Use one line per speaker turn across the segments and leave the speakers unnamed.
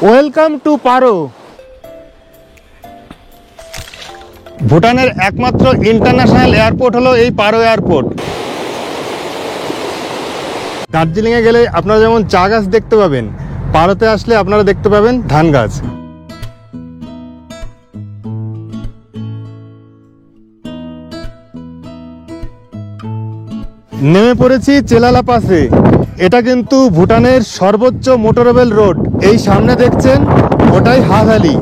Welcome to পারো। ভুটানের একমাত্র ইন্টারন্যাশনাল এয়ারপোর্ট হলো এই পারো এয়ারপোর্ট। দার্জিলিংয়ে গেলে আপনারা যেমন চা গাছ দেখতে পাবেন, পারোতে আসলে আপনারা দেখতে পাবেন ধান গাছ। নেমে পড়েছি চেলালা পাসে। এটা কিন্তু ভুটানের সর্বোচ্চ মোটরেবল রোড। এই সামনে দেখছেন ওটাই হা ভ্যালি,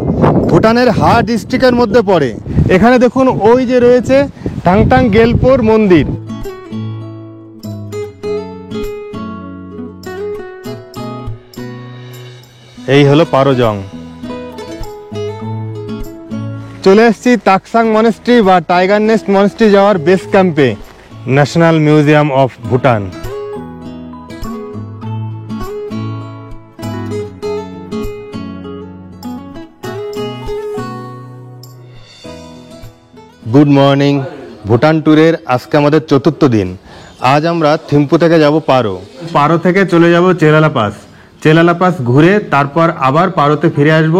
ভুটানের হা ডিস্ট্রিক্টের মধ্যে পড়ে। এখানে দেখুন ওই যে রয়েছে টাংটাং গেলপোর মন্দির। এই হলো পারোজং। চলে এসেছি তাকসাং মনেস্ট্রি বা টাইগার নেস্ট মনেস্ট্রি যাওয়ার বেস ক্যাম্পে, national museum of Bhutan. Good morning. Bhutan ট্যুরের আজকে আমাদের চতুর্থ দিন। আজ আমরা থিম্পু থেকে যাব পারো, পারো থেকে চলে যাব চেলালা পাস, চেলালা পাস ঘুরে তারপর আবার পারোতে ফিরে আসব।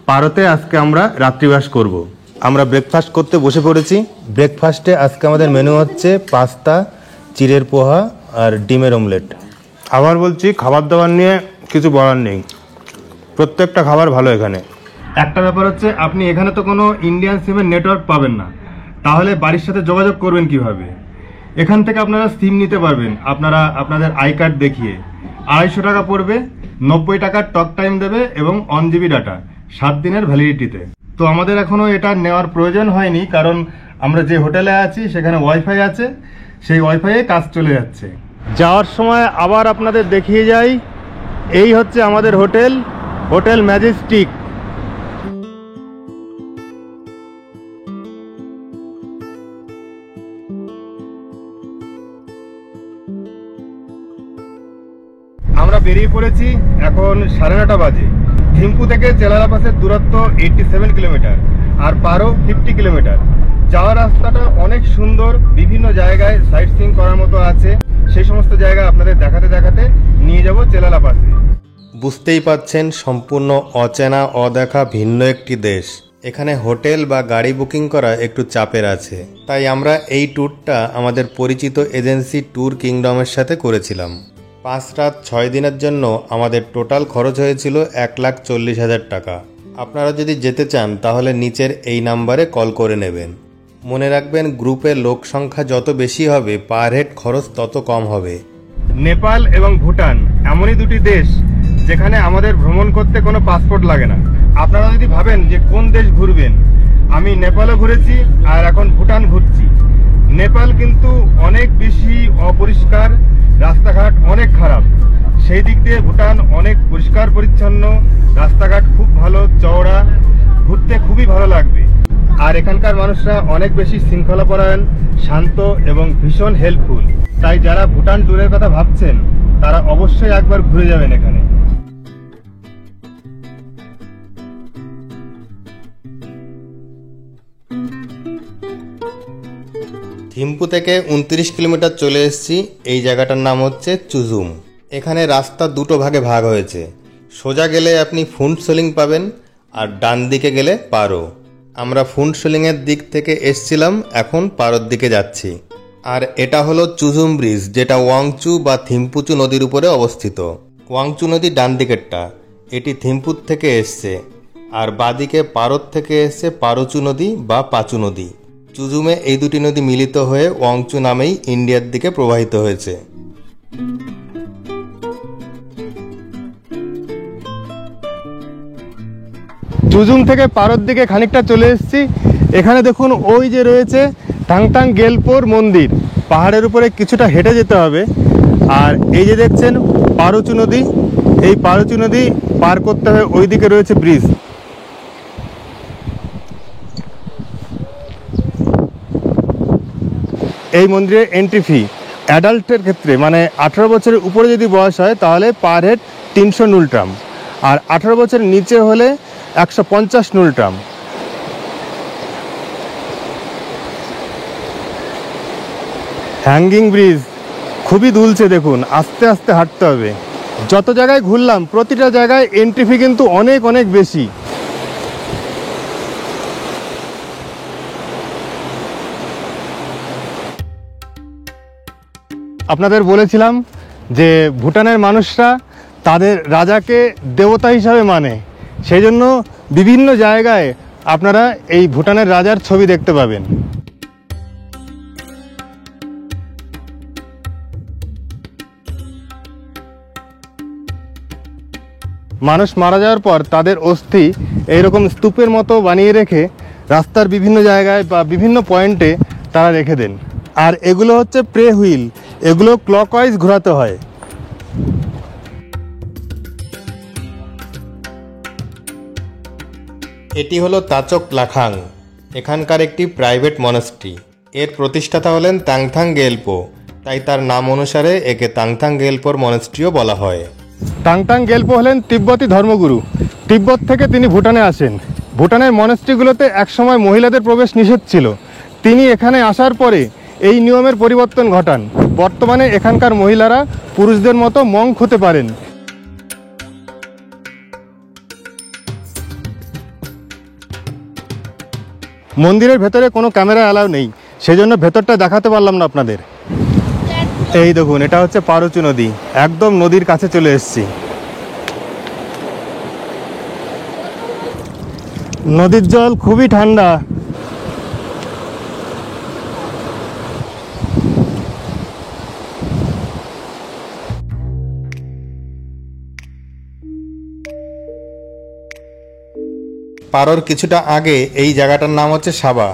পারোতে আজকে আমরা রাত্রিবাস করব। আমরা ব্রেকফাস্ট করতে বসে পড়েছি। ব্রেকফাস্টে আজকে আমাদের মেনু হচ্ছে পাস্তা, চিড়ের পোহা আর ডিমের অমলেট। আবার বলছি, খাবার দাবার নিয়ে কিছু বলার নেই, প্রত্যেকটা খাবার ভালো এখানে। একটা ব্যাপার হচ্ছে, আপনি এখানে তো কোনো ইন্ডিয়ান সিমের নেটওয়ার্ক পাবেন না, তাহলে বাড়ির সাথে যোগাযোগ করবেন কিভাবে? এখান থেকে আপনারা সিম নিতে পারবেন আপনারা আপনাদের আই কার্ড দেখিয়ে। 250 টাকা পড়বে, 90 টাকার টক টাইম দেবে এবং 1 GB ডাটা 7 দিনের ভ্যালিডিটিতে। তো আমাদের এখনও এটা নেওয়ার প্রয়োজন হয়নি, কারণ আমরা যে হোটেলে আছি সেখানে ওয়াইফাই আছে, সেই ওয়াইফাইয়ে কাজ চলে যাচ্ছে। যাওয়ার সময় আবার আপনাদের দেখিয়ে যাই, এই হচ্ছে আমাদের হোটেল, হোটেল ম্যাজেস্টিক। আমরা বেরিয়ে পড়েছি, এখন 9:30 বাজে। থিম্পু থেকে চেলালা পাসের দূরত্ব 87 কিলোমিটার আর পারো 50 কিলোমিটার। যাওয়ার রাস্তাটা অনেক সুন্দর, বিভিন্ন জায়গায় সাইট সিইং করার মতো আছে। সেই সমস্ত জায়গা আপনাদের দেখাতে দেখাতে নিয়ে যাব চেলালা পাসে। বুঝতেই পাচ্ছেন, সম্পূর্ণ অচেনা অদেখা ভিন্ন একটি দেশ। এখানে হোটেল বা গাড়ি বুকিং করা একটু চাপের আছে, তাই আমরা এই ট্যুরটা আমাদের পরিচিত এজেন্সি ট্যুর কিংডমের সাথে করেছিলাম। 5 রাত 6 দিনের জন্য আমাদের টোটাল খরচ হয়েছিল 1,40,000 টাকা। আপনারা যদি যেতে চান তাহলে নিচের এই নাম্বারে কল করে নেবেন। মনে রাখবেন, গ্রুপের লোক সংখ্যা যত বেশি হবে পার হেড খরচ তত কম হবে। নেপাল এবং ভুটান এমনই দুটি দেশ যেখানে আমাদের ভ্রমণ করতে কোনো পাসপোর্ট লাগে না। আপনারা যদি ভাবেন যে কোন দেশ ঘুরবেন, আমি নেপালও ঘুরেছি আর এখন ভুটান ঘুরছি। নেপাল কিন্তু অনেক বেশি অপরিষ্কার, রাস্তাঘাট অনেক খারাপ। সেই দিক দিয়ে ভুটান অনেক পরিষ্কার পরিচ্ছন্ন, রাস্তাঘাট খুব ভালো, চওড়া, ঘুরতে খুবই ভালো লাগবে। আর এখানকার মানুষরা অনেক বেশি শৃঙ্খলাপরায়ণ, শান্ত এবং ভীষণ হেল্পফুল। তাই যারা ভুটান ট্যুরের কথা ভাবছেন তারা অবশ্যই একবার ঘুরে যাবেন এখানে। থিম্পু থেকে 29 কিলোমিটার চলে এসেছি। এই জায়গাটার নাম হচ্ছে চুজুম। এখানে রাস্তা দুটো ভাগে ভাগ হয়েছে। সোজা গেলে আপনি ফুন্টসোলিং পাবেন আর ডান দিকে গেলে পারো। আমরা ফুন্টসোলিংয়ের দিক থেকে এসছিলাম, এখন পারোর দিকে যাচ্ছি। আর এটা হলো চুজুম ব্রিজ, যেটা ওয়াংচু বা থিম্পুচু নদীর উপরে অবস্থিত। ওয়াংচু নদী ডান দিকেরটা, এটি থিম্পুর থেকে এসছে। আর বাদিকে পারোর থেকে এসছে পারোচু নদী বা পাচু নদী। চুজুমে এই দুটি নদী মিলিত হয়ে ওয়াংচু নামেই ইন্ডিয়ার দিকে প্রবাহিত হয়েছে। চুজুম থেকে পারোর দিকে খানিকটা চলে এসেছি। এখানে দেখুন ওই যে রয়েছে টাংটাং গেলপোর মন্দির। পাহাড়ের উপরে কিছুটা হেঁটে যেতে হবে। আর এই যে দেখছেন পারোচু নদী, এই পারোচু নদী পার করতে হবে, ওই দিকে রয়েছে ব্রিজ। এই মন্দিরের এন্ট্রি ফি অ্যাডাল্টের ক্ষেত্রে, মানে 18 বছরের উপরে যদি বয়স হয় তাহলে পার হেড 300 নুলট্রাম, আর 18 বছরের নিচে হলে 150 নুলট্রাম। হ্যাঙ্গিং ব্রিজ খুবই দুলছে, দেখুন আস্তে আস্তে হাঁটতে হবে। যত জায়গায় ঘুরলাম প্রতিটা জায়গায় এন্ট্রি ফি কিন্তু অনেক অনেক বেশি। আপনাদের বলেছিলাম যে ভুটানের মানুষরা তাদের রাজাকে দেবতা হিসাবে মানে, সেই জন্য বিভিন্ন জায়গায় আপনারা এই ভুটানের রাজার ছবি দেখতে পাবেন। মানুষ মারা যাওয়ার পর তাদের অস্থি এইরকম স্তূপের মতো বানিয়ে রেখে রাস্তার বিভিন্ন জায়গায় বা বিভিন্ন পয়েন্টে তারা রেখে দেন। আর এগুলো হচ্ছে প্রে হুইল, এগুলো ক্লকওয়াইজ ঘোরাতে হয়। এটি হলো তাচক লাখাং, এখানকার একটি প্রাইভেট মনাস্ট্রি। এর প্রতিষ্ঠাতা হলেন তাংথাং গেলপো, তাই তার নাম অনুসারে একে তাংথাং গেলপোর মনাস্ট্রিও বলা হয়। তাংথাং গেলপো হলেন তিব্বতী ধর্মগুরু। তিব্বত থেকে তিনি ভুটানে আসেন। ভুটানের মনাস্ট্রিগুলোতে একসময় মহিলাদের প্রবেশ নিষেধ ছিল। তিনি এখানে আসার পরে এই নিয়মের পরিবর্তন ঘটান। বর্তমানে এখানকার মহিলারা পুরুষদের মতো মঙ্ক হতে পারেন। মন্দিরের ভেতরে কোনো ক্যামেরা অ্যালাউ নেই, সেজন্য ভেতরটা দেখাতে পারলাম না আপনাদের। এই দেখুন, এটা হচ্ছে পারোচু নদী, একদম নদীর কাছে চলে এসেছি। নদীর জল খুবই ঠান্ডা। পারোর কিছুটা আগে এই জায়গাটার নাম হচ্ছে সাবা।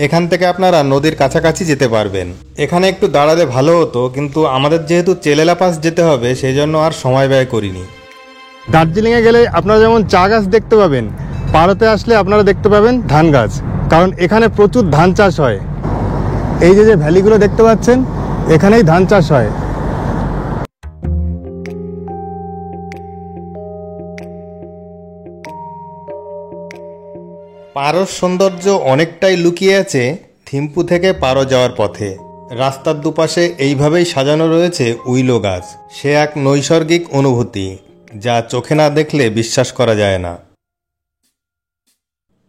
এখান থেকে আপনারা নদীর কাছাকাছি যেতে পারবেন। এখানে একটু দাঁড়ালে ভালো হতো, কিন্তু আমাদের যেহেতু চেলেলা পাস যেতে হবে সেই জন্য আর সময় ব্যয় করিনি। দার্জিলিংয়ে গেলে আপনারা যেমন চা গাছ দেখতে পাবেন, পারোতে আসলে আপনারা দেখতে পাবেন ধান গাছ, কারণ এখানে প্রচুর ধান চাষ হয়। এই যে ভ্যালিগুলো দেখতে পাচ্ছেন, এখানেই ধান চাষ হয়। পারোর সৌন্দর্য অনেকটাই লুকিয়ে আছে থিম্পু থেকে পারো যাওয়ার পথে। রাস্তার দুপাশে এইভাবেই সাজানো রয়েছে উইলো গাছ। সে এক নৈসর্গিক অনুভূতি, যা চোখে না দেখলে বিশ্বাস করা যায় না।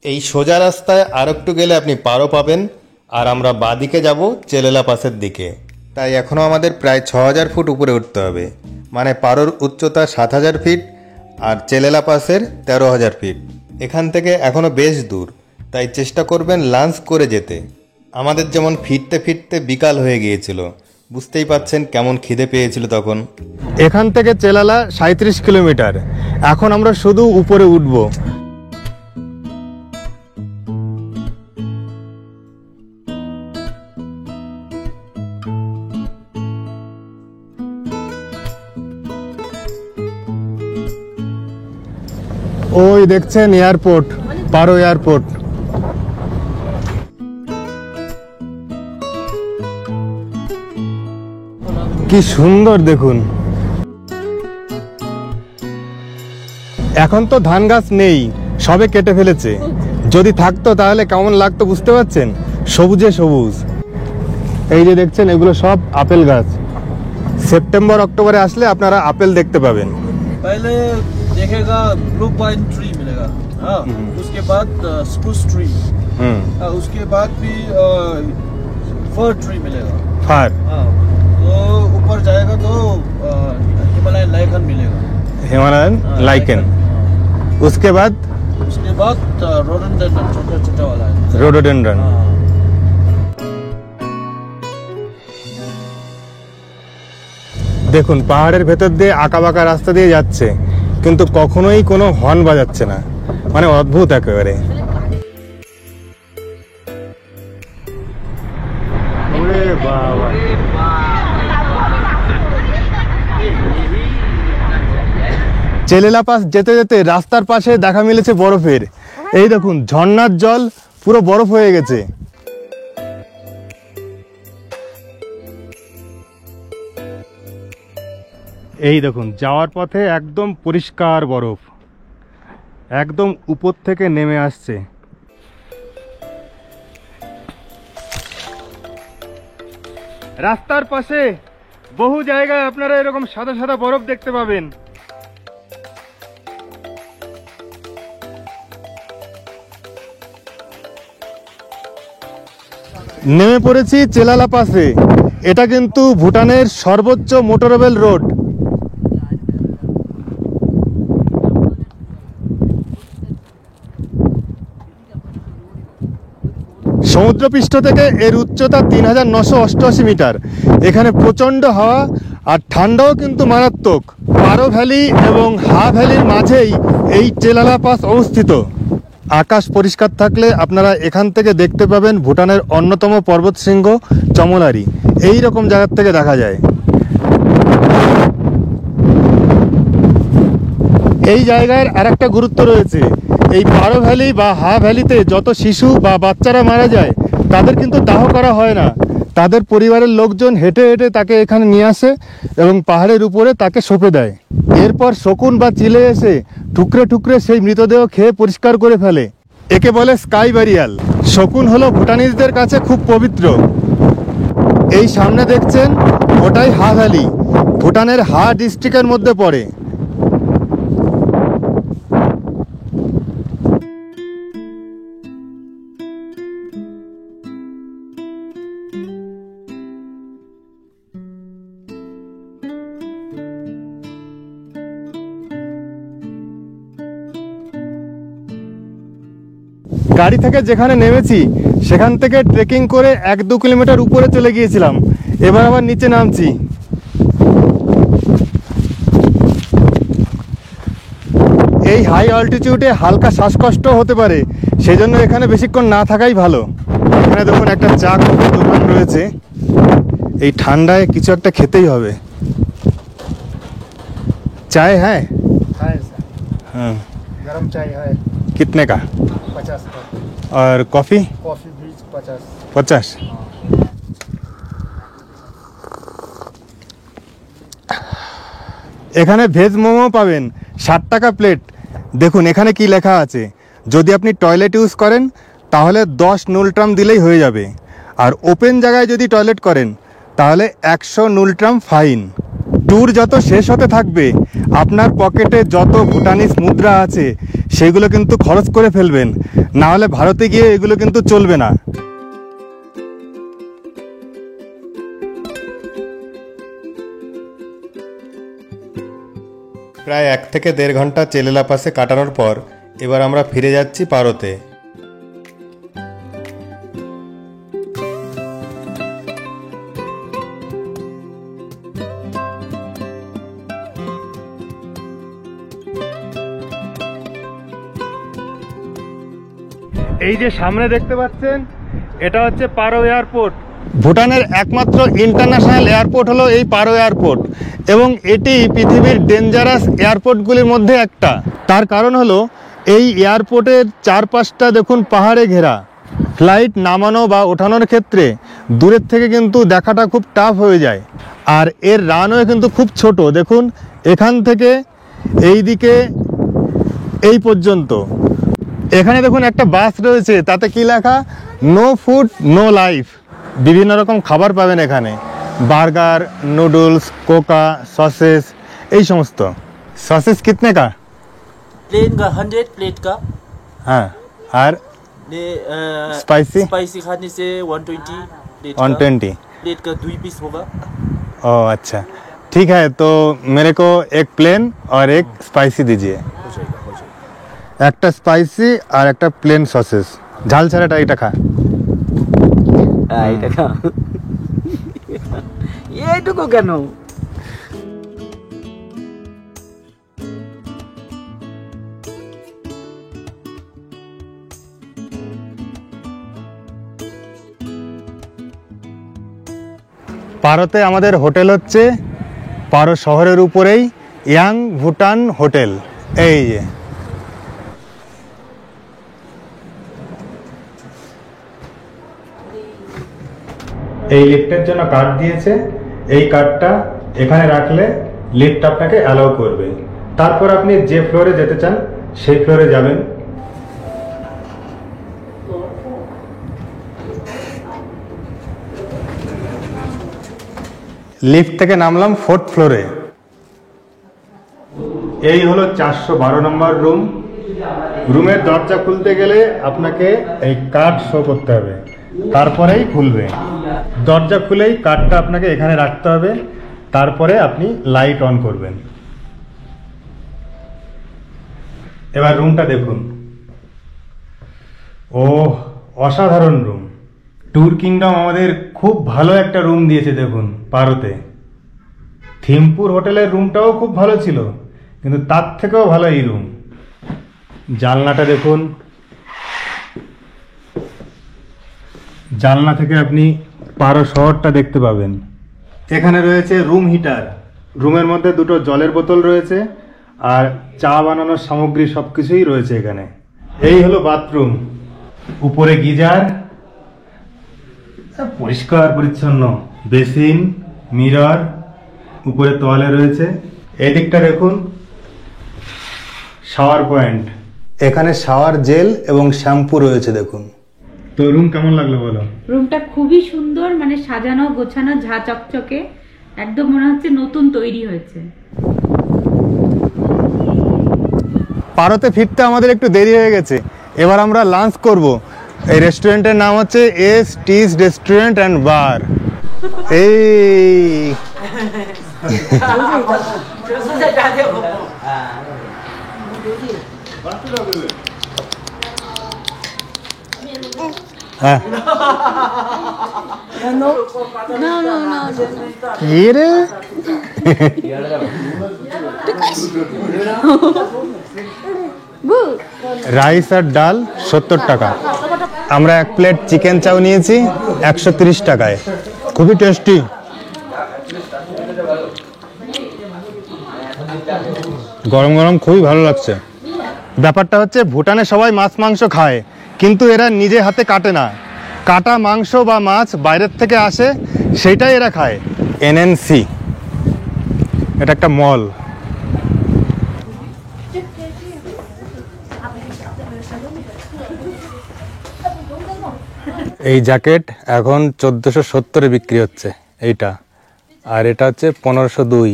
এই সোজা রাস্তায় আর একটু গেলে আপনি পারো পাবেন, আর আমরা বাঁদিকে যাব চেলেলা পাসের দিকে। তাই এখনও আমাদের প্রায় 6000 ফুট উপরে উঠতে হবে। মানে পারোর উচ্চতা 7000 ফিট আর চেলেলা পাসের 13000 ফিট। এখান থেকে এখনও বেশ দূর, তাই চেষ্টা করবেন লাঞ্চ করে যেতে। আমাদের যেমন ফিরতে ফিরতে বিকাল হয়ে গিয়েছিল, বুঝতেই পাচ্ছেন কেমন খিদে পেয়েছিল তখন। এখান থেকে চেলালা 37 কিলোমিটার। এখন আমরা শুধু উপরে উঠব। ওই দেখছেন এয়ারপোর্ট, পারো এয়ারপোর্ট। কি সুন্দর দেখুন। এখন তো ধান গাছ নেই, সবে কেটে ফেলেছে। যদি থাকতো তাহলে কেমন লাগতো বুঝতে পারছেন, সবুজে সবুজ। এই যে দেখছেন, এগুলো সব আপেল গাছ। সেপ্টেম্বর অক্টোবরে আসলে আপনারা আপেল দেখতে পাবেন।
पहले देखेगा ब्लू पाइन ट्री मिलेगा, हाँ। उसके बाद स्प्रूस ट्री, उसके बाद भी फर ट्री मिलेगा,
फर,
हाँ। तो ऊपर जाएगा तो हिमालयन लाइकन मिलेगा,
हिमालयन लाइकन। उसके बाद
रोडोडेंड्रन, छोटा छोटा वाला है,
रोडोडेंड्रन। দেখুন, পাহাড়ের ভেতর দিয়ে আঁকাবাঁকা রাস্তা দিয়ে যাচ্ছে, কিন্তু কখনোই কোনো হর্ন বাজাচ্ছে না। মানে অদ্ভুত একেবারে। চেলেলা পাস যেতে যেতে রাস্তার পাশে দেখা মিলেছে বরফের। এই দেখুন, ঝর্ণার জল পুরো বরফ হয়ে গেছে। এই দেখুন, যাওয়ার পথে একদম পরিষ্কার বরফ, একদম উপর থেকে নেমে আসছে। রাস্তার পাশে বহু জায়গায় আপনারা এরকম সাদা সাদা বরফ দেখতে পাবেন। নেমে পড়েছি চেলালা পাসে। এটা কিন্তু ভুটানের সর্বোচ্চ মোটরেবল রোড। সমুদ্রপৃষ্ঠ থেকে এর উচ্চতা 3988 মিটার। এখানে প্রচণ্ড হাওয়া আর ঠান্ডাও কিন্তু মারাত্মক। পারো ভ্যালি এবং হা ভ্যালির মাঝেই এই চেলালা পাস অবস্থিত। আকাশ পরিষ্কার থাকলে আপনারা এখান থেকে দেখতে পাবেন ভুটানের অন্যতম পর্বতশৃঙ্গ চমলারি। এই রকম জায়গার থেকে দেখা যায়। এই জায়গার আরেকটা গুরুত্ব রয়েছে। এই পারো ভ্যালি বা হা ভ্যালিতে যত শিশু বা বাচ্চারা মারা যায় তাদের কিন্তু দাহ করা হয় না। তাদের পরিবারের লোকজন হেঁটে হেঁটে তাকে এখানে নিয়ে আসে এবং পাহাড়ের উপরে তাকে সঁপে দেয়। এরপর শকুন বা চিলে এসে টুকরে টুকরে সেই মৃতদেহ খেয়ে পরিষ্কার করে ফেলে। একে বলে স্কাই বারিয়াল। শকুন হলো ভুটানিজদের কাছে খুব পবিত্র। এই সামনে দেখছেন ওটাই হা ভ্যালি, ভুটানের হা ডিস্ট্রিক্টের মধ্যে পড়ে। গাড়ি থেকে যেখানে নেমেছি সেখান থেকে ট্রেকিং করে 1-2 কিলোমিটার উপরে চলে গিয়েছিলাম। এবার আবার নিচে নামছি। এই হাই অল্টিটিউডে হালকা শ্বাসকষ্ট হতে পারে, সেই জন্য এখানে বেশিক্ষণ না থাকাই ভালো। এখানে দেখুন একটা চা কফির দোকান রয়েছে। এই ঠান্ডায় কিছু একটা খেতেই হবে। চাय है? हाँ।
गरम चाय है
कितने का?
50 का।
और कॉफ़ी?
कॉफी भी 50।
50। এখানে ভেজ মোমো পাবেন 60 টাকা প্লেট। দেখুন এখানে কি লেখা আছে। যদি আপনি টয়লেট ইউজ করেন তাহলে 10 নুলট্রাম দিলেই হয়ে যাবে, আর ওপেন জায়গায় যদি টয়লেট করেন তাহলে 100 নুলট্রাম ফাইন। ট্যুর যত শেষ হতে থাকবে আপনার পকেটে যত ভুটানিজ মুদ্রা আছে সেগুলো কিন্তু খরচ করে ফেলবেন, না হলে ভারতে গিয়ে এগুলো কিন্তু চলবে না। প্রায় 1 থেকে 1.5 ঘন্টা চেলালা পাসে কাটানোর পর এবার আমরা ফিরে যাচ্ছি পারোতে। এই যে সামনে দেখতে পাচ্ছেন এটা হচ্ছে পারো এয়ারপোর্ট। ভুটানের একমাত্র ইন্টারন্যাশনাল এয়ারপোর্ট হলো এই পারো এয়ারপোর্ট, এবং এটি পৃথিবীর ডেঞ্জারাস এয়ারপোর্টগুলির মধ্যে একটা। তার কারণ হলো এই এয়ারপোর্টের চারপাশটা দেখুন পাহাড়ে ঘেরা। ফ্লাইট নামানো বা ওঠানোর ক্ষেত্রে দূরের থেকে কিন্তু দেখাটা খুব টাফ হয়ে যায়। আর এর রানওয়ে কিন্তু খুব ছোট। দেখুন এখান থেকে এই দিকে এই পর্যন্ত। এখানে দেখুন একটা বাস রয়েছে, তাতে কি লেখা, নো ফুড নো লাইফ। বিভিন্ন রকম খাবার পাবেন এখানে, বার্গার, নুডলস, কোকা, সসেস, এই সমস্ত। সসেস कितने का?
प्लेन का 100 प्लेट का।
हाँ, और
ने
स्पाइसी?
स्पाइसी खाने से 120 प्लेट का।
120।
प्लेट का 2 पीस होगा।
ओह अच्छा, ठीक है। तो मेरे को एक प्लेन और एक स्पाइसी दीजिए।
हो जाएगा, हो जाएगा।
একটা স্পাইসি আর একটা প্লেন সসেস। ঝাল ছাড়াটা এটা খা।
এটা খা। এইটুকু কেন?
পারোতে আমাদের হোটেল হচ্ছে পারো শহরের উপরেই ইয়াং ভুটান হোটেল। এই যে এই লিফটের জন্য কার্ড দিয়েছে। এই কার্ডটা এখানে রাখলে লিফট আপনাকে অ্যালাউ করবে। তারপর আপনি যে ফ্লোরে যেতে চান সেই ফ্লোরে যাবেন। লিফট থেকে নামলাম 4th ফ্লোরে। এই হলো 412 নম্বর রুম। রুমের দরজা খুলতে গেলে আপনাকে এই কার্ড শো করতে হবে, তারপরেই খুলবে। দরজা খুলেই কার্ডটা আপনাকে এখানে রাখতে হবে, তারপরে আপনি লাইট অন করবেন। এবার রুমটা দেখুন। ও অসাধারণ রুম। ট্যুর কিংডম আমাদের খুব ভালো একটা রুম দিয়েছে দেখুন পারোতে। থিমপুর হোটেলের রুমটাও খুব ভালো ছিল, কিন্তু তার থেকেও ভালো এই রুম। জানলাটা দেখুন, জানলা থেকে আপনি পারো শহরটা দেখতে পাবেন। এখানে রয়েছে রুম হিটার, রুমের মধ্যে দুটো জলের বোতল রয়েছে, আর চা বানানোর সামগ্রী সবকিছুই রয়েছে এখানে। এই হলো বাথরুম, উপরে গিজার, পরিষ্কার পরিচ্ছন্ন বেসিন, মিরর, উপরে তোয়ালে রয়েছে। এদিকটা দেখুন শাওয়ার পয়েন্ট, এখানে শাওয়ার জেল এবং শ্যাম্পু রয়েছে দেখুন। তো রুম কেমন লাগলো বলো?
রুমটা খুবই সুন্দর, মানে সাজানো গোছানো, ঝা চকচকে, একদম মনে হচ্ছে নতুন তৈরি হয়েছে।
পারোতে ফিরতে আমাদের একটু দেরি হয়ে গেছে, এবার আমরা লাঞ্চ করব। এই রেস্টুরেন্টের নাম হচ্ছে এস টিস রেস্টুরেন্ট অ্যান্ড বার। এই হ্যাঁ কি রে রাইস আর ডাল 70 টাকা। আমরা 1 প্লেট চিকেন চাও নিয়েছি 130 টাকায়, খুবই টেস্টি। গরম গরম খুবই ভালো লাগছে। ব্যাপারটা হচ্ছে ভুটানে সবাই মাছ মাংস খায়, কিন্তু এরা নিজে হাতে কাটে না। কাটা মাংস বা মাছ বাইরের থেকে আসে, সেইটাই এরা খায়। এনএনসি এটা একটা মল। এই জ্যাকেট এখন 1470-এ বিক্রি হচ্ছে এইটা, আর এটা হচ্ছে 1502।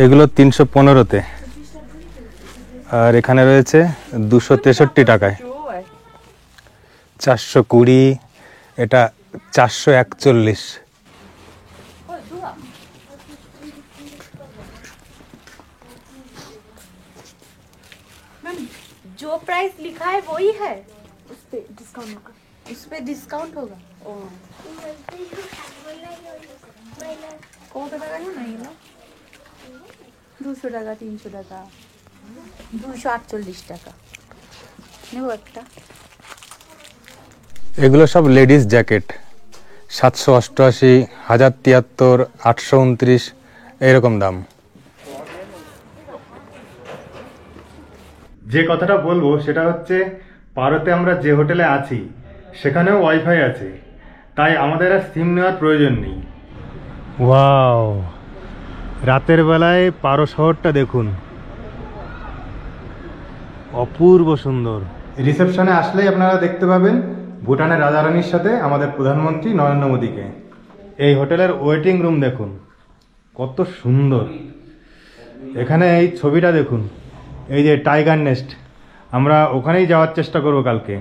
এগুলো 315-তে, আর এখানে রয়েছে 263 টাকায়। 420, এটা 441।
जो प्राइस लिखा है वही है, उस पे डिस्काउंट होगा, उस पे डिस्काउंट होगा। কত টাকা নিও না এগুলো? 200 টাকা, 300 টাকা, 248 টাকা নেব একটা।
এগুলো সব লেডিস জ্যাকেট, 788, 1073, 829 এরকম দাম। যে কথাটা বলবো সেটা হচ্ছে, পারোতে আমরা যে হোটেলে আছি সেখানেও ওয়াইফাই আছে, তাই আমাদের আর সিম নেওয়ার প্রয়োজন নেই। ওয়াও, রাতের বেলায় পারো শহরটা দেখুন, অপূর্ব সুন্দর। রিসেপশনে আসলেই আপনারা দেখতে পাবেন ভুটানের রাজারানীর সাথে আমাদের প্রধানমন্ত্রী নরেন্দ্র মোদীকে। এই হোটেলের ওয়েটিং রুম দেখুন কত সুন্দর। এখানে এই ছবিটা দেখুন, এই যে টাইগার নেস্ট, আমরা ওখানেই যাওয়ার চেষ্টা করব কালকে।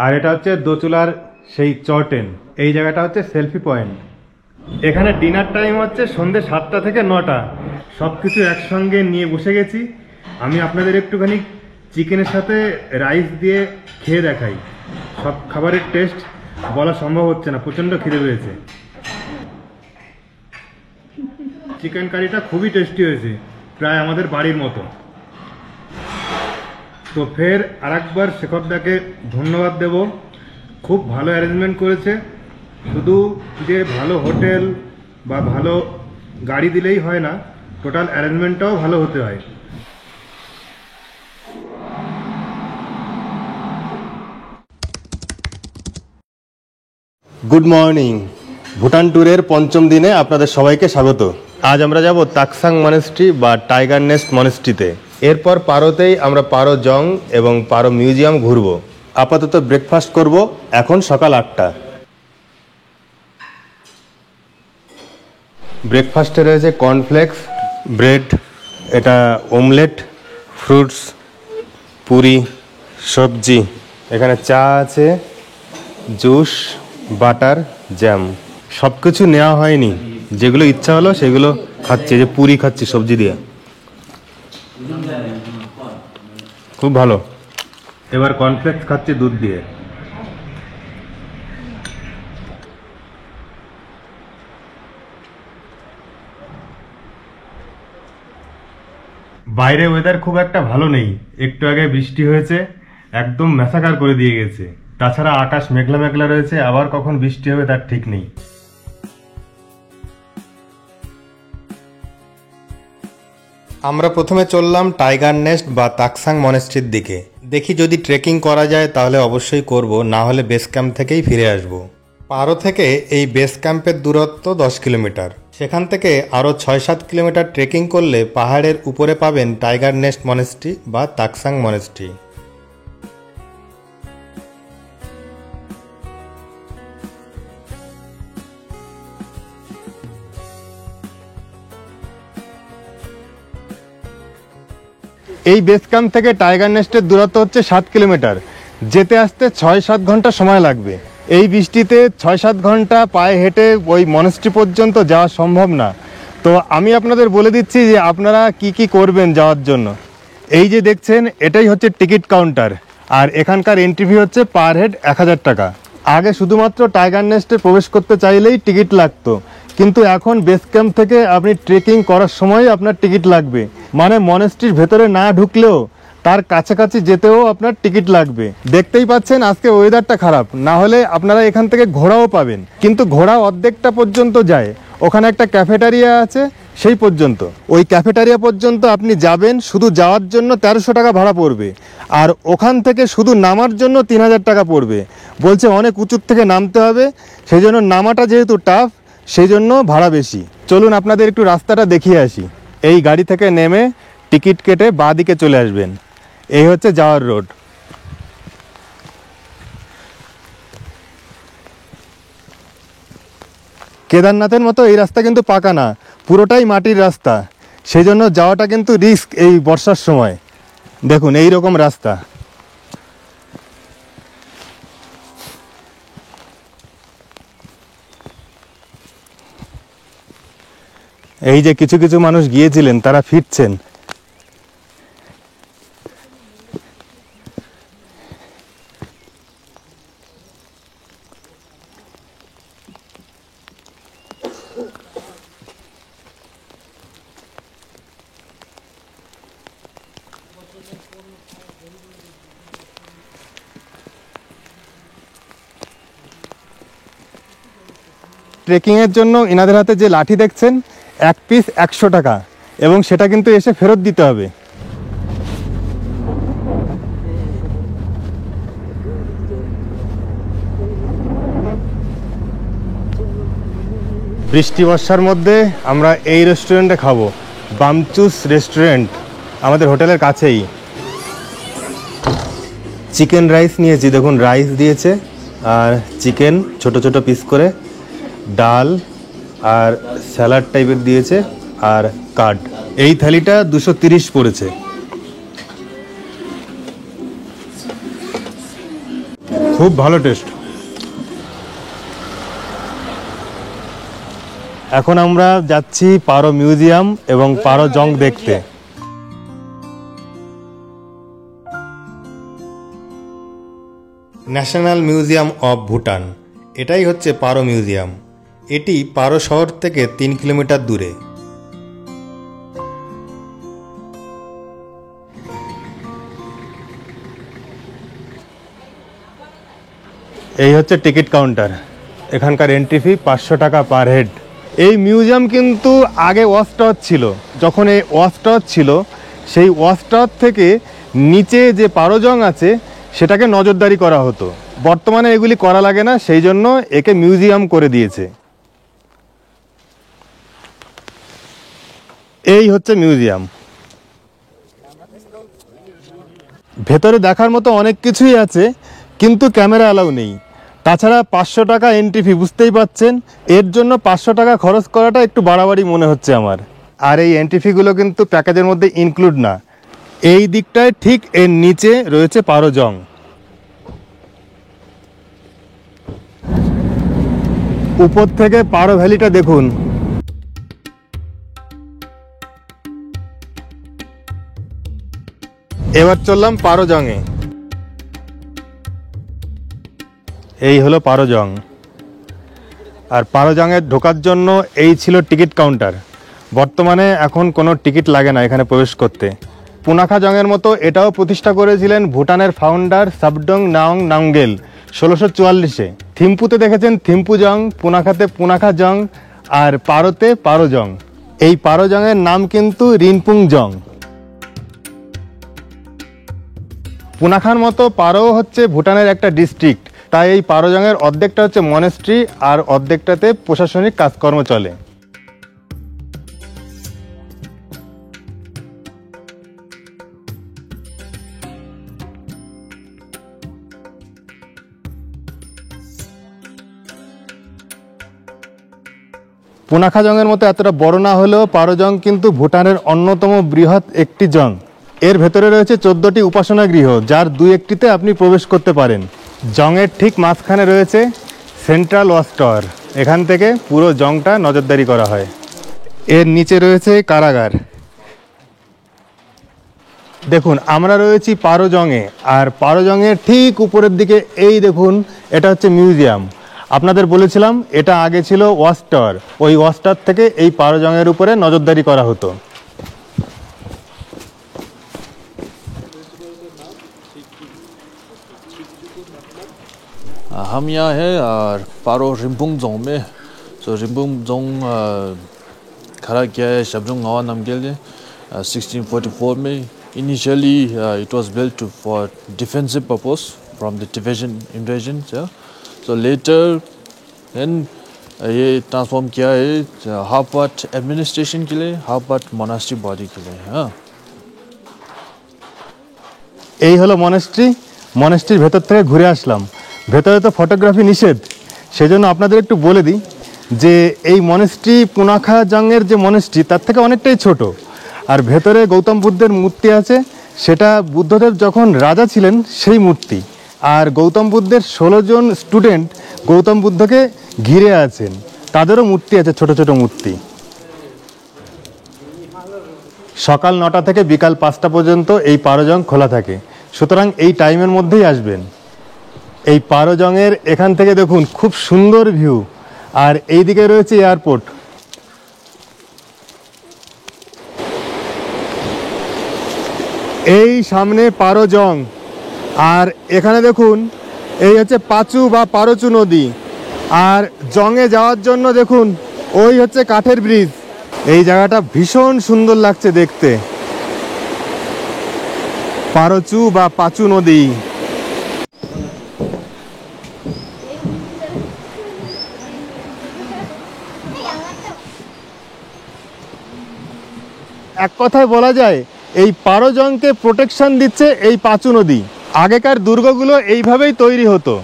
আর এটা হচ্ছে দোচুলার সেই চটেন, এই জায়গাটা হচ্ছে সেলফি পয়েন্ট। এখানে ডিনার টাইম হচ্ছে সন্ধ্যে 7টা থেকে 9টা, সব কিছু একসঙ্গে নিয়ে বসে গেছি। আমি আপনাদের একটুখানি চিকেনের সাথে রাইস দিয়ে খেয়ে দেখাই। সব খাবারের টেস্ট বলা সম্ভব হচ্ছে না, প্রচণ্ড খিদে পেয়েছে। চিকেন কারিটা খুবই টেস্টি হয়েছে, প্রায় আমাদের বাড়ির মতো। তো ফের আরেকবার শেখরদাকে ধন্যবাদ দেব, খুব ভালো অ্যারেঞ্জমেন্ট করেছে। শুধু যে ভালো হোটেল বা ভালো গাড়ি দিলেই হয় না, টোটাল অ্যারেঞ্জমেন্টটাও ভালো হতে হয়। Good morning. ভুটান ট্যুরের 5ম দিনে আপনাদের সবাইকে স্বাগত। আজ আমরা যাব তাকসাং মনেস্ট্রি বা টাইগার নেস্ট মনেস্ট্রিতে। এরপর পারোতেই আমরা পারো জং এবং পারো মিউজিয়াম ঘুরব। আপাতত ব্রেকফাস্ট করব, এখন সকাল 8টা। ব্রেকফাস্টে রয়েছে কর্নফ্লেক্স, ব্রেড, এটা অমলেট, ফ্রুটস, পুরি, সবজি, এখানে চা আছে, জুস, বাটার, জ্যাম। সব কিছু নেওয়া হয়নি, যেগুলো ইচ্ছা হলো সেগুলো খাচ্ছি। যে পুরি খাচ্ছি সবজি দিয়ে, খুব ভালো। এবার কর্নফ্লেক্স খাচ্ছি দুধ দিয়ে। বাইরে ওয়েদার খুব একটা ভালো নেই, একটু আগে বৃষ্টি হয়েছে, একদম ম্যাসাকার করে দিয়ে গেছে। তাছাড়া আকাশ মেঘলা মেঘলা রয়েছে, আবার কখন বৃষ্টি হবে তার ঠিক নেই। আমরা প্রথমে চললাম টাইগার নেস্ট বা তাকসাং মনেস্ট্রির দিকে। দেখি যদি ট্রেকিং করা যায় তাহলে অবশ্যই করব, না হলে বেস ক্যাম্প থেকেই ফিরে আসব। পারো থেকে এই বেস ক্যাম্পের দূরত্ব 10 কিলোমিটার। সেখান থেকে আরও 6-7 কিলোমিটার ট্রেকিং করলে পাহাড়ের উপরে পাবেন টাইগার নেস্ট মনেস্ট্রি বা তাকসাং মনেস্ট্রি। এই বেস ক্যাম্প থেকে টাইগার নেস্টের দূরত্ব হচ্ছে 7 কিলোমিটার। যেতে আসতে 6-7 ঘন্টা সময় লাগবে। এই বৃষ্টিতে 6-7 ঘন্টা পায়ে হেঁটে ওই মনেস্ট্রি পর্যন্ত যাওয়া সম্ভব না। তো আমি আপনাদের বলে দিচ্ছি যে আপনারা কি কি করবেন যাওয়ার জন্য। এই যে দেখছেন, এটাই হচ্ছে টিকিট কাউন্টার, আর এখানকার এন্ট্রি ফি হচ্ছে পার হেড 1000 টাকা। আগে শুধুমাত্র টাইগার নেস্টে প্রবেশ করতে চাইলেই টিকিট লাগতো, কিন্তু এখন বেস ক্যাম্প থেকে আপনি ট্রেকিং করার সময় আপনার টিকিট লাগবে। মানে মনেস্ট্রির ভেতরে না ঢুকলেও তার কাছাকাছি যেতেও আপনার টিকিট লাগবে। দেখতেই পাচ্ছেন আজকে ওয়েদারটা খারাপ, না হলে আপনারা এখান থেকে ঘোড়াও পাবেন, কিন্তু ঘোড়া অর্ধেকটা পর্যন্ত যায়। ওখানে একটা ক্যাফেটেরিয়া আছে, সেই পর্যন্ত। ওই ক্যাফেটেরিয়া পর্যন্ত আপনি যাবেন, শুধু যাওয়ার জন্য 1300 টাকা ভাড়া পড়বে, আর ওখান থেকে শুধু নামার জন্য 3000 টাকা পড়বে। বলছে অনেক উঁচুর থেকে নামতে হবে, সেই জন্য নামাটা যেহেতু টাফ, সেই জন্য ভাড়া বেশি। চলুন আপনাদের একটু রাস্তাটা দেখিয়ে আসি। এই গাড়ি থেকে নেমে টিকিট কেটে বাঁ দিকে চলে আসবেন। এই হচ্ছে যাওয়ার রোড। কেদারনাথের মতো এই রাস্তা কিন্তু পাকা না, পুরোটাই মাটির রাস্তা, সেই জন্য যাওয়াটা কিন্তু রিস্ক এই বর্ষার সময়। দেখুন এই রকম রাস্তা। এই যে কিছু কিছু মানুষ গিয়েছিলেন, তারা ফিরছেন। ট্রেকিংয়ের জন্য এনাদের হাতে যে লাঠি দেখছেন, এক পিস 100 টাকা, এবং সেটা কিন্তু এসে ফেরত দিতে হবে। বৃষ্টি বর্ষার মধ্যে আমরা এই রেস্টুরেন্টে খাবো, বামচুস রেস্টুরেন্ট, আমাদের হোটেলের কাছেই। চিকেন রাইস নিয়েছি, দেখুন রাইস দিয়েছে, আর চিকেন ছোট ছোট পিস করে, ডাল আর স্যালাড টাইপের দিয়েছে, আর কাট। এই থালিটা 230 পড়েছে। খুব ভালো টেস্ট। এখন আমরা যাচ্ছি পারো মিউজিয়াম এবং পারো জং দেখতে। ন্যাশনাল মিউজিয়াম অফ ভুটান, এটাই হচ্ছে পারো মিউজিয়াম। এটি পারো শহর থেকে 3 কিলোমিটার দূরে। এই হচ্ছে টিকিট কাউন্টার, এখানকার এন্ট্রি ফি 500 টাকা পার হেড। এই মিউজিয়াম কিন্তু আগে ওয়াচ টাওয়ার ছিল। যখন এই ওয়াচ টাওয়ার ছিল, সেই ওয়াচ টাওয়ার থেকে নিচে যে পারো জং আছে সেটাকে নজরদারি করা হতো। বর্তমানে এগুলি করা লাগে না, সেই জন্য একে মিউজিয়াম করে দিয়েছে। এই হচ্ছে মিউজিয়াম। ভেতরে দেখার মতো অনেক কিছুই আছে, কিন্তু ক্যামেরা অ্যালাউ নেই। তাছাড়া 500 টাকা এন্ট্রি ফি, বুঝতেই পাচ্ছেন এর জন্য 500 টাকা খরচ করাটা একটু বাড়াবাড়ি মনে হচ্ছে আমার। আর এই এন্ট্রি ফিগুলো কিন্তু প্যাকেজের মধ্যে ইনক্লুড না। এই দিকটায় ঠিক এর নিচে রয়েছে পারো জং। উপর থেকে পারো ভ্যালিটা দেখুন। এবার চললাম পারো জংয়ে। এই হলো পারো জং। আর পারো জংয়ে ঢোকার জন্য এই ছিল টিকিট কাউন্টার। বর্তমানে এখন কোনো টিকিট লাগে না এখানে প্রবেশ করতে। পুনাখা জংয়ের মতো এটাও প্রতিষ্ঠা করেছিলেন ভুটানের ফাউন্ডার সাবডং নাং নামগেল 1644-এ। থিম্পুতে দেখেছেন থিম্পু জং, পুনাখাতে পুনাখা জং, আর পারোতে পারো জং। এই পারো জংয়ের নাম কিন্তু রিনপুং জং। পুনাখার মতো পারো হচ্ছে ভুটানের একটা ডিস্ট্রিক্ট, তাই এই পারো জংয়ের অর্ধেকটা হচ্ছে মনেস্ট্রি আর অর্ধেকটাতে প্রশাসনিক কাজকর্ম চলে। পুনাখা জংয়ের মতো এতটা বড় না হলেও পারো জং কিন্তু ভুটানের অন্যতম বৃহৎ একটি জং। এর ভেতরে রয়েছে 14টি উপাসনা গৃহ, যার 2-1টিতে আপনি প্রবেশ করতে পারেন। জংয়ের ঠিক মাঝখানে রয়েছে সেন্ট্রাল ওয়াচ টাওয়ার, এখান থেকে পুরো জংটা নজরদারি করা হয়। এর নিচে রয়েছে কারাগার। দেখুন আমরা রয়েছি পারো জংয়ে, আর পারো জংয়ের ঠিক উপরের দিকে এই দেখুন, এটা হচ্ছে মিউজিয়াম। আপনাদের বলেছিলাম এটা আগে ছিল ওয়াচ টাওয়ার, ওই ওয়াচ টাওয়ার থেকে এই পারো জংয়ের উপরে নজরদারি করা হতো।
हम यहाँ है और पारो रिम्पुंग जोंग में। सो रिम्पुंग जोंग खड़ा किया है शब्दोंग नवा नामगेल ने 1644 में। Initially it was built for defensive purpose from the Tibetan invasion. So later then ये ट्रांसफॉर्म किया है हाफ पार्ट एडमिनिस्ट्रेशन के लिए, हाफ पार्ट मोनास्ट्री बॉडी के लिए। हाँ,
এই হলো মনেস্ট্রি। মনেস্ট্রির ভেতর থেকে ঘুরে আসলাম। ভেতরে তো ফটোগ্রাফি নিষেধ, সেজন্য আপনাদের একটু বলে দিই যে এই মনেস্ট্রি পুনাখা জংয়ের যে মনেস্ট্রি তার থেকে অনেকটাই ছোট। আর ভেতরে গৌতম বুদ্ধের মূর্তি আছে, সেটা বুদ্ধদেব যখন রাজা ছিলেন সেই মূর্তি। আর গৌতম বুদ্ধের 16 জন স্টুডেন্ট গৌতম বুদ্ধকে ঘিরে আছেন, তাদেরও মূর্তি আছে, ছোট ছোট মূর্তি। সকাল 9টা থেকে বিকাল 5টা পর্যন্ত এই পারো জং খোলা থাকে, সুতরাং এই টাইমের মধ্যেই আসবেন। এই পারো জংয়ের এখান থেকে দেখুন খুব সুন্দর ভিউ। আর এই দিকে রয়েছে এয়ারপোর্ট। এই সামনে পারো জং, আর এখানে দেখুন এই হচ্ছে পাচু বা পারোচু নদী। আর জংয়ে যাওয়ার জন্য দেখুন ওই হচ্ছে কাঠের ব্রিজ। এই জায়গাটা ভীষণ সুন্দর লাগছে দেখতে। পারোচু বা পাচু নদী। এক কথায় বলা যায় এই পারো জংকে প্রোটেকশন দিচ্ছে এই পাচু নদী। আগেকার দুর্গগুলো এইভাবেই তৈরি হতো।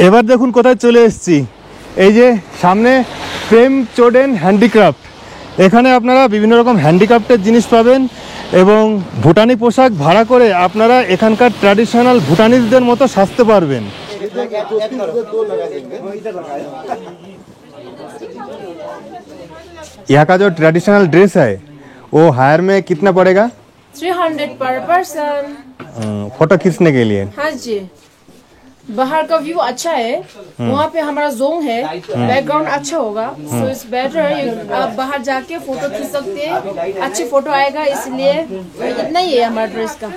এবার দেখুন কোথায় চলে এসেছি, এই যে সামনে প্রেম চোডেন হ্যান্ডিক্রাফট। এখানে আপনারা বিভিন্ন রকম হ্যান্ডিক্রাফটের জিনিস পাবেন এবং ভুটানি পোশাক ভাড়া করে আপনারা এখানকার ট্র্যাডিশনাল ভুটানিজদের মতো সাজতে পারবেন। यहाँ का जो ट्रेडिशनल ड्रेस है वो हायर में कितना पड़ेगा?
300 पर पर्सन।
फोटो खींचने के लिए?
हाँ जी, बाहर का व्यू अच्छा है, वहाँ पे हमारा जोन है, बैकग्राउंड अच्छा होगा, सो इट्स बेटर आप बाहर जाके फोटो खींच सकते हैं, अच्छी फोटो आएगा, इसलिए इतना ही है हमारा ड्रेस का।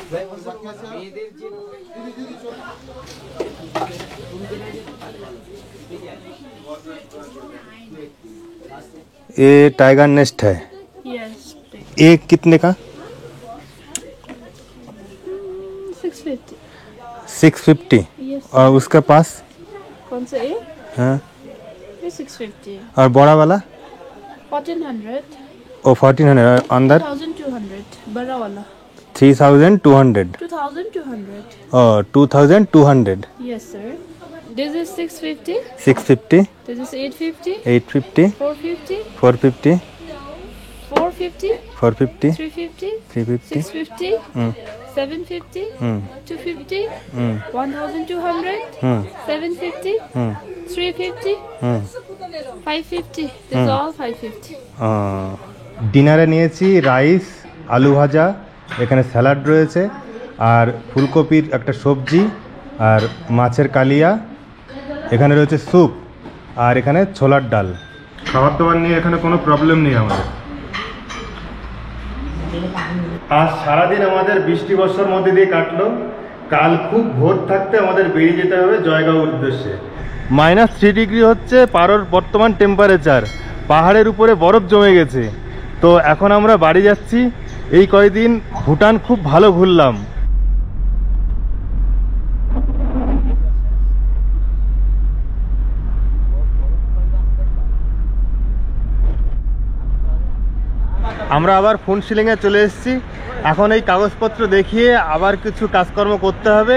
ये टाइगर नेस्ट है, ये कितने का?
650।
650।
Yes.
और उसका पास?
कौन सा है?
हाँ।
ये 650।
और बड़ा वाला?
1400।
ओ 1400। अंदर?
1200 बड़ा वाला।
3200
2200.
Oh, 2200
Yes, sir. This is 650.
650
This is 850.
850
450.
450
450.
450
350.
350
650. 750. 250. 1200. 750. 350. 550. This is all 550.
ডিনারে নিয়েছি রাইস, আলু ভাজা, এখানে স্যালাড রয়েছে, আর ফুলকপির একটা সবজি, আর মাছের কালিয়া, এখানে রয়েছে স্যুপ, আর এখানে ছোলার ডাল। খাবার দাবার নিয়ে এখানে কোনো প্রবলেম নেই আমাদের। আজ সারাদিন আমাদের বৃষ্টি বর্ষার মধ্যে দিয়ে কাটলো। কাল খুব ভোর থাকতে আমাদের বেরিয়ে যেতে হবে জয়গাঁওর উদ্দেশ্যে। -3 ডিগ্রি হচ্ছে পারোর বর্তমান টেম্পারেচার। পাহাড়ের উপরে বরফ জমে গেছে। তো এখন আমরা বাড়ি যাচ্ছি। এই কয়েকদিন ভুটান খুব ভালো ঘুরলাম। আমরা আবার ফুনশিলিংয়ে চলে এসেছি। এখন এই কাগজপত্র দেখিয়ে আবার কিছু কাজকর্ম করতে হবে,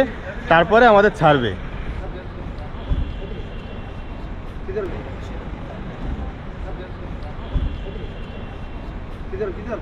তারপরে আমাদের ছাড়বে। किधर